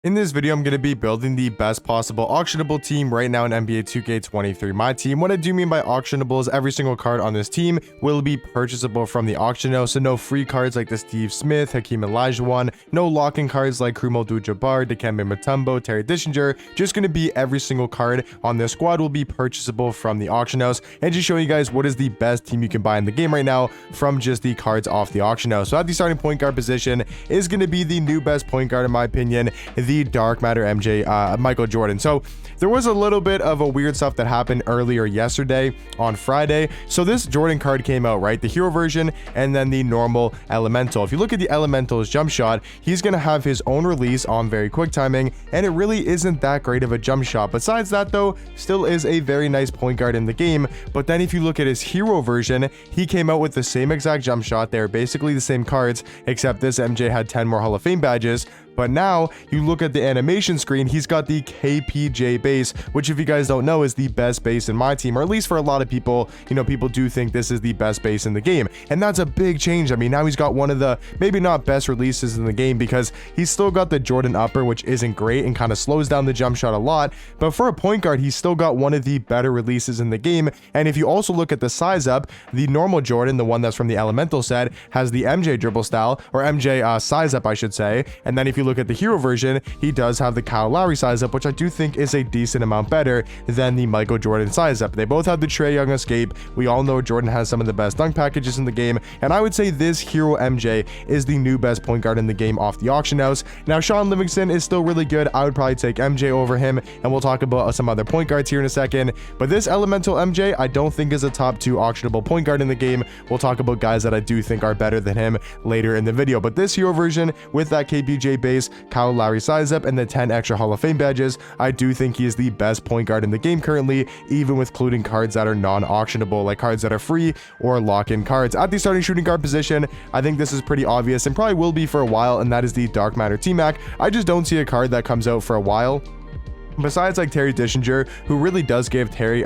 In this video, I'm going to be building the best possible auctionable team right now in NBA 2K23 Myteam. What I do mean by auctionable is every single card on this team will be purchasable from the auction house. So no free cards like the Steve Smith, Hakeem Olajuwon, no lock-in cards like Kareem Abdul-Jabbar, Dikembe Mutombo, Terry Dischinger. Just going to be every single card on this squad will be purchasable from the auction house, and just showing you guys what is the best team you can buy in the game right now from just the cards off the auction house. So at the starting point guard position is going to be the new best point guard in my opinion, the Dark Matter MJ, Michael Jordan. So there was a little bit of a weird stuff that happened earlier yesterday on Friday. So this Jordan card came out, right? The hero version and then the normal elemental. If you look at the elemental's jump shot, he's going to have his own release on very quick timing, and it really isn't that great of a jump shot. Besides that though, still is a very nice point guard in the game. But then if you look at his hero version, he came out with the same exact jump shot. They're basically the same cards, except this MJ had 10 more Hall of Fame badges. But now you look at the animation screen, he's got the KPJ base, which if you guys don't know is the best base in my team, or at least for a lot of people. You know, people do think this is the best base in the game, and that's a big change. I mean, now he's got one of the maybe not best releases in the game, because he's still got the Jordan upper, which isn't great and kind of slows down the jump shot a lot. But for a point guard, he's still got one of the better releases in the game. And if you also look at the size up, the normal Jordan, the one that's from the elemental set, has the MJ dribble style, or MJ size up I should say. And then if you look at the hero version, he does have the Lowry size up, which I do think is a decent amount better than the Michael Jordan size up. They both have the Trae Young escape. We all know Jordan has some of the best dunk packages in the game, and I would say this hero MJ is the new best point guard in the game off the auction house. Now Sean Livingston is still really good. I would probably take MJ over him, and we'll talk about some other point guards here in a second. But this elemental MJ I don't think is a top 2 auctionable point guard in the game. We'll talk about guys that I do think are better than him later in the video. But this hero version with that KPJ base, Kyle Lowry size up, and the 10 extra Hall of Fame badges, I do think he is the best point guard in the game currently, even with including cards that are non-auctionable, like cards that are free or lock-in cards. At the starting shooting guard position, I think this is pretty obvious and probably will be for a while, and that is the Dark Matter T-Mac. I just don't see a card that comes out for a while besides like Terry Dischinger, who really does give Terry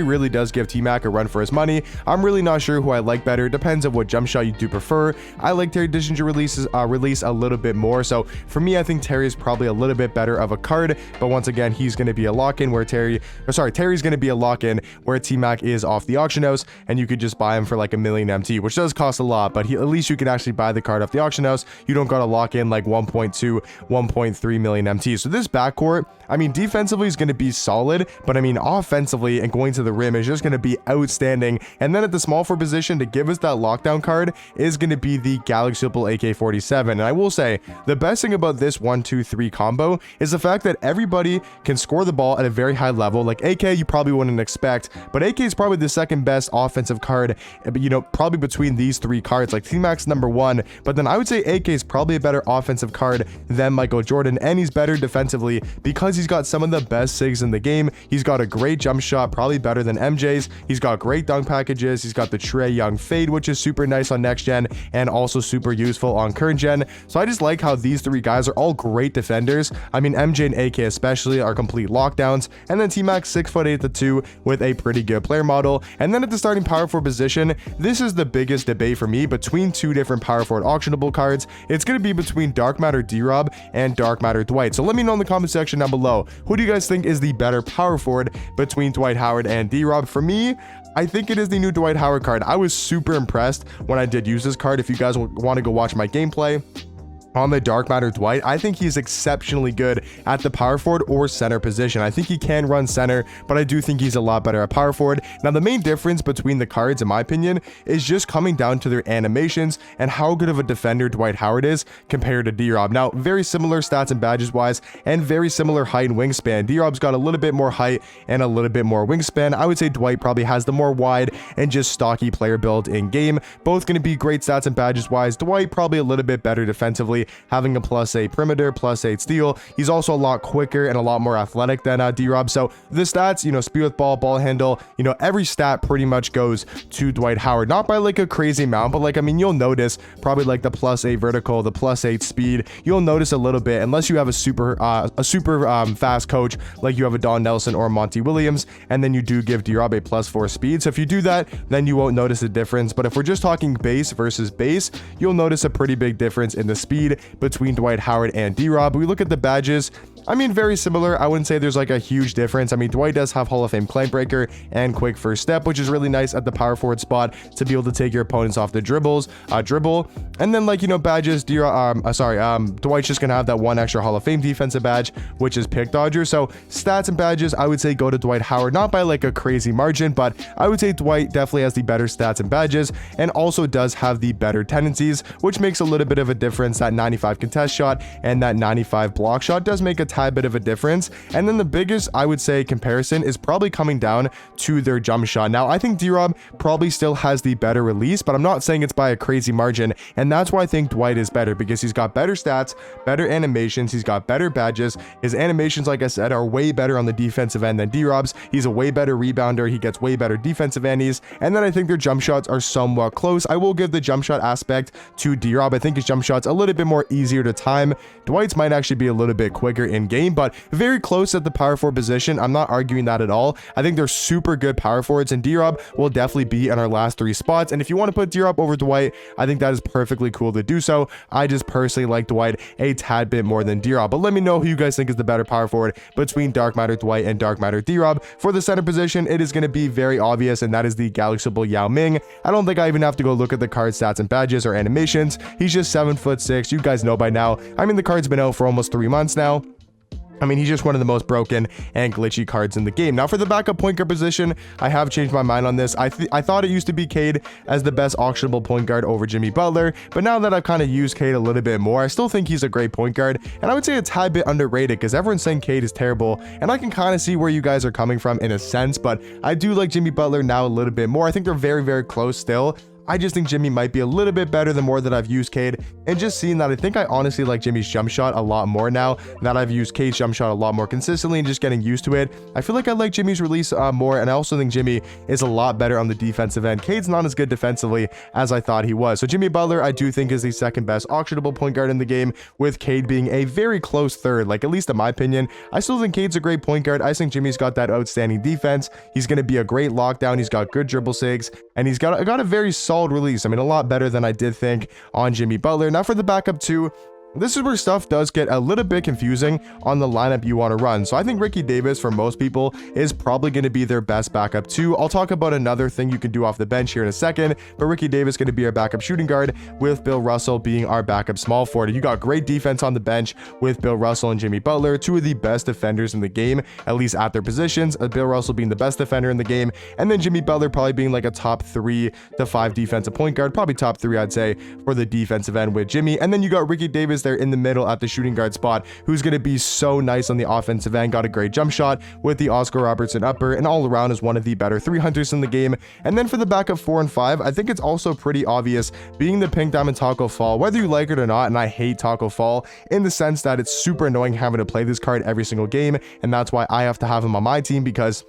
really does give T-Mac a run for his money. I'm really not sure who I like better. It depends on what jump shot you do prefer. I like Terry Dischinger release a little bit more. So for me, I think Terry is probably a little bit better of a card. But once again, he's going to be a lock-in where Terry's going to be a lock-in where T-Mac is off the auction house, and you could just buy him for like $1 million MT, which does cost a lot. But at least you can actually buy the card off the auction house. You don't got to lock in like 1.2, 1.3 million MT. So this backcourt, I mean, defensively is going to be solid, but I mean, offensively and going to the rim is just going to be outstanding. And then at the small forward position to give us that lockdown card is going to be the Galaxy Opal AK-47. And I will say the best thing about this 1-2-3 combo is the fact that everybody can score the ball at a very high level. Like AK, you probably wouldn't expect, but AK is probably the second best offensive card, you know, probably between these 3 cards. Like T-Mac's number 1, but then I would say AK is probably a better offensive card than Michael Jordan, and he's better defensively because he's got some of the best SIGs in the game. He's got a great jump shot, probably better than MJ's. He's got great dunk packages. He's got the Trae Young fade, which is super nice on next gen and also super useful on current gen. So I just like how these 3 guys are all great defenders. I mean, MJ and AK especially are complete lockdowns, and then T-Mac 6'8" at the 2 with a pretty good player model. And then at the starting power forward position, this is the biggest debate for me between 2 different power forward auctionable cards. It's going to be between Dark Matter D-Rob and Dark Matter Dwight. So let me know in the comment section down below, who do you guys think is the better power forward between Dwight Howard and D-Rob? For me, I think it is the new Dwight Howard card. I was super impressed when I did use this card. If you guys want to go watch my gameplay on the Dark Matter Dwight, I think he's exceptionally good at the power forward or center position. I think he can run center, but I do think he's a lot better at power forward. Now, the main difference between the cards, in my opinion, is just coming down to their animations and how good of a defender Dwight Howard is compared to D-Rob. Now, very similar stats and badges wise, and very similar height and wingspan. D-Rob's got a little bit more height and a little bit more wingspan. I would say Dwight probably has the more wide and just stocky player build in game. Both going to be great stats and badges wise. Dwight probably a little bit better defensively, having a +8 perimeter, +8 steal. He's also a lot quicker and a lot more athletic than D-Rob. So the stats, you know, speed with ball, ball handle, you know, every stat pretty much goes to Dwight Howard. Not by like a crazy amount, but like, I mean, you'll notice probably like the +8 vertical, the +8 speed. You'll notice a little bit, unless you have a super fast coach like you have a Don Nelson or Monty Williams, and then you do give D-Rob a +4 speed. So if you do that, then you won't notice a difference. But if we're just talking base versus base, you'll notice a pretty big difference in the speed speed between Dwight Howard and D-Rob. We look at the badges. I mean, very similar. I wouldn't say there's like a huge difference. I mean, Dwight does have Hall of Fame Clank Breaker and Quick First Step, which is really nice at the power forward spot to be able to take your opponents off the dribble. And then, like, you know, badges, Dwight's just gonna have that one extra Hall of Fame defensive badge, which is Pick Dodger. So stats and badges, I would say go to Dwight Howard, not by like a crazy margin, but I would say Dwight definitely has the better stats and badges, and also does have the better tendencies, which makes a little bit of a difference. That 95 contest shot and that 95 block shot does make a tad bit of a difference. And then the biggest, I would say, comparison is probably coming down to their jump shot. Now, I think D-Rob probably still has the better release, but I'm not saying it's by a crazy margin, and that's why I think Dwight is better, because he's got better stats, better animations, he's got better badges. His animations, like I said, are way better on the defensive end than D-Rob's. He's a way better rebounder, he gets way better defensive andies, and then I think their jump shots are somewhat close. I will give the jump shot aspect to D-Rob. I think his jump shot's a little bit more easier to time. Dwight's might actually be a little bit quicker in game, but very close at the power forward position. I'm not arguing that at all. I think they're super good power forwards, and D-Rob will definitely be in our last 3 spots. And if you want to put D-Rob over Dwight, I think that is perfectly cool to do so. I just personally like Dwight a tad bit more than D-Rob, but let me know who you guys think is the better power forward between Dark Matter Dwight and Dark Matter D-Rob. For the center position, it is going to be very obvious, and that is the Galaxyable Yao Ming. I don't think I even have to go look at the card stats and badges or animations. He's just 7'6". You guys know by now. I mean, the card's been out for almost 3 months now. I mean, he's just one of the most broken and glitchy cards in the game. Now, for the backup point guard position, I have changed my mind on this. I thought it used to be Cade as the best auctionable point guard over Jimmy Butler, but now that I've kind of used Cade a little bit more, I still think he's a great point guard, and I would say a tad bit underrated, because everyone's saying Cade is terrible, and I can kind of see where you guys are coming from in a sense, but I do like Jimmy Butler now a little bit more. I think they're very, very close still. I just think Jimmy might be a little bit better the more that I've used Cade, and just seeing that, I think I honestly like Jimmy's jump shot a lot more now that I've used Cade's jump shot a lot more consistently and just getting used to it. I feel like I like Jimmy's release more, and I also think Jimmy is a lot better on the defensive end. Cade's not as good defensively as I thought he was. So Jimmy Butler, I do think, is the second best auctionable point guard in the game, with Cade being a very close third, like at least in my opinion. I still think Cade's a great point guard. I think Jimmy's got that outstanding defense. He's going to be a great lockdown. He's got good dribble sigs, and he's got a very solid release. I mean, a lot better than I did think on Jimmy Butler. Now for the backup 2, this is where stuff does get a little bit confusing on the lineup you want to run. So I think Ricky Davis, for most people, is probably going to be their best backup 2. I'll talk about another thing you can do off the bench here in a second, but Ricky Davis is going to be our backup shooting guard, with Bill Russell being our backup small forward. You got great defense on the bench with Bill Russell and Jimmy Butler, 2 of the best defenders in the game, at least at their positions. Bill Russell being the best defender in the game, and then Jimmy Butler probably being like a top 3 to 5 defensive point guard, probably top 3, I'd say, for the defensive end with Jimmy. And then you got Ricky Davis there in the middle at the shooting guard spot, who's going to be so nice on the offensive end. Got a great jump shot with the Oscar Robertson upper, and all around is one of the better 3 hunters in the game. And then for the backup 4 and 5, I think it's also pretty obvious, being the Pink Diamond Taco Fall, whether you like it or not. And I hate Taco Fall in the sense that it's super annoying having to play this card every single game, and that's why I have to have him on my team, because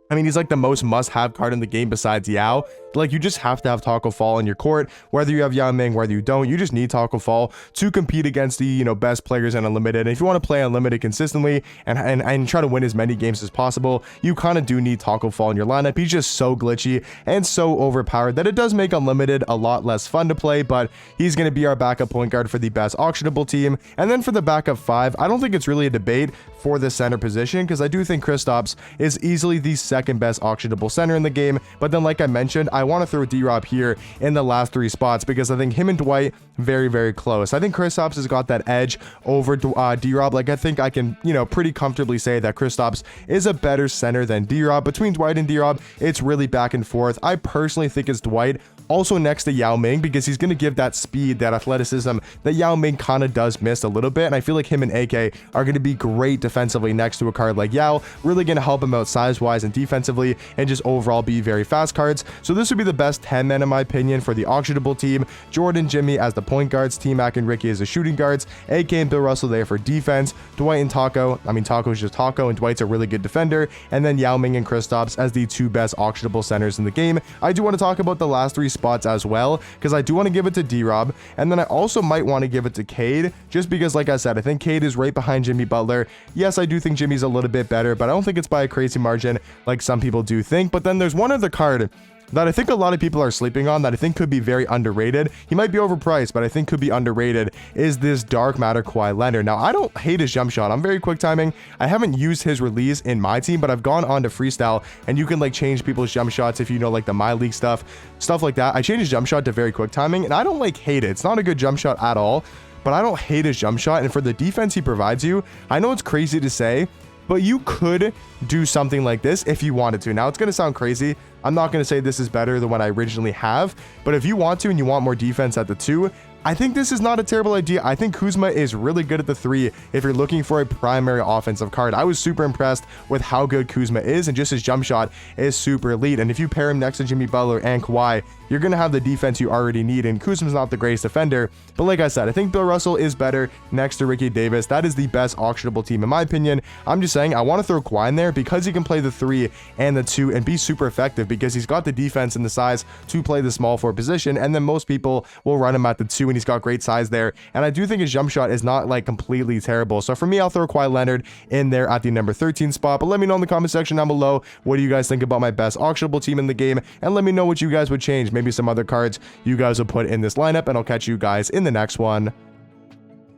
I mean, he's like the most must-have card in the game besides Yao. Like, you just have to have Taco Fall in your court, whether you have Yao Ming, whether you don't. You just need Taco Fall to compete against the, you know, best players in Unlimited. And if you want to play Unlimited consistently and try to win as many games as possible, you kind of do need Taco Fall in your lineup. He's just so glitchy and so overpowered that it does make Unlimited a lot less fun to play, but he's going to be our backup point guard for the best auctionable team. And then for the backup 5, I don't think it's really a debate for the center position, because I do think Kristaps is easily the second best auctionable center in the game. But then, like I mentioned, I want to throw D-Rob here in the last 3 spots, because I think him and Dwight very, very close. I think Kristaps has got that edge over D-Rob. Like, I think I can, you know, pretty comfortably say that Kristaps is a better center than D-Rob. Between Dwight and D-Rob, it's really back and forth. I personally think it's Dwight, also next to Yao Ming, because he's going to give that speed, that athleticism that Yao Ming kind of does miss a little bit. And I feel like him and AK are going to be great defensively next to a card like Yao, really going to help him out size-wise and defensively, and just overall be very fast cards. So this would be the best 10 men in my opinion for the auctionable team. Jordan, Jimmy as the point guards, T-Mac and Ricky as the shooting guards, AK and Bill Russell there for defense, Dwight and Taco, I mean Taco's just Taco and Dwight's a really good defender, and then Yao Ming and Kristaps as the 2 best auctionable centers in the game. I do want to talk about the last 3 spots as well, because I do want to give it to D-Rob, and then I also might want to give it to Cade, just because, like I said, I think Cade is right behind Jimmy Butler. Yes, I do think Jimmy's a little bit better, but I don't think it's by a crazy margin like some people do think. But then there's one other card that I think a lot of people are sleeping on, that I think could be very underrated. He might be overpriced, but I think could be underrated, is this Dark Matter Kawhi Leonard. Now, I don't hate his jump shot. I'm very quick timing. I haven't used his release in my team, but I've gone on to freestyle, and you can like change people's jump shots if you know like the My League stuff like that. I changed his jump shot to very quick timing, and I don't like hate it. It's not a good jump shot at all, but I don't hate his jump shot. And for the defense he provides you, I know it's crazy to say, but you could do something like this if you wanted to. Now, it's going to sound crazy. I'm not going to say this is better than what I originally have, but if you want to and you want more defense at the 2, I think this is not a terrible idea. I think Kuzma is really good at the 3 if you're looking for a primary offensive card. I was super impressed with how good Kuzma is, and just his jump shot is super elite. And if you pair him next to Jimmy Butler and Kawhi, you're going to have the defense you already need. And Kuzma's not the greatest defender, but like I said, I think Bill Russell is better next to Ricky Davis. That is the best auctionable team in my opinion. I'm just saying I want to throw Kawhi in there because he can play the 3 and the 2 and be super effective, because he's got the defense and the size to play the small forward position, and then most people will run him at the 2, and he's got great size there. And I do think his jump shot is not like completely terrible. So for me, I'll throw Kawhi Leonard in there at the number 13 spot. But let me know in the comment section down below, what do you guys think about my best auctionable team in the game, and let me know what you guys would change, maybe some other cards you guys would put in this lineup, and I'll catch you guys in the next one.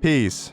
Peace.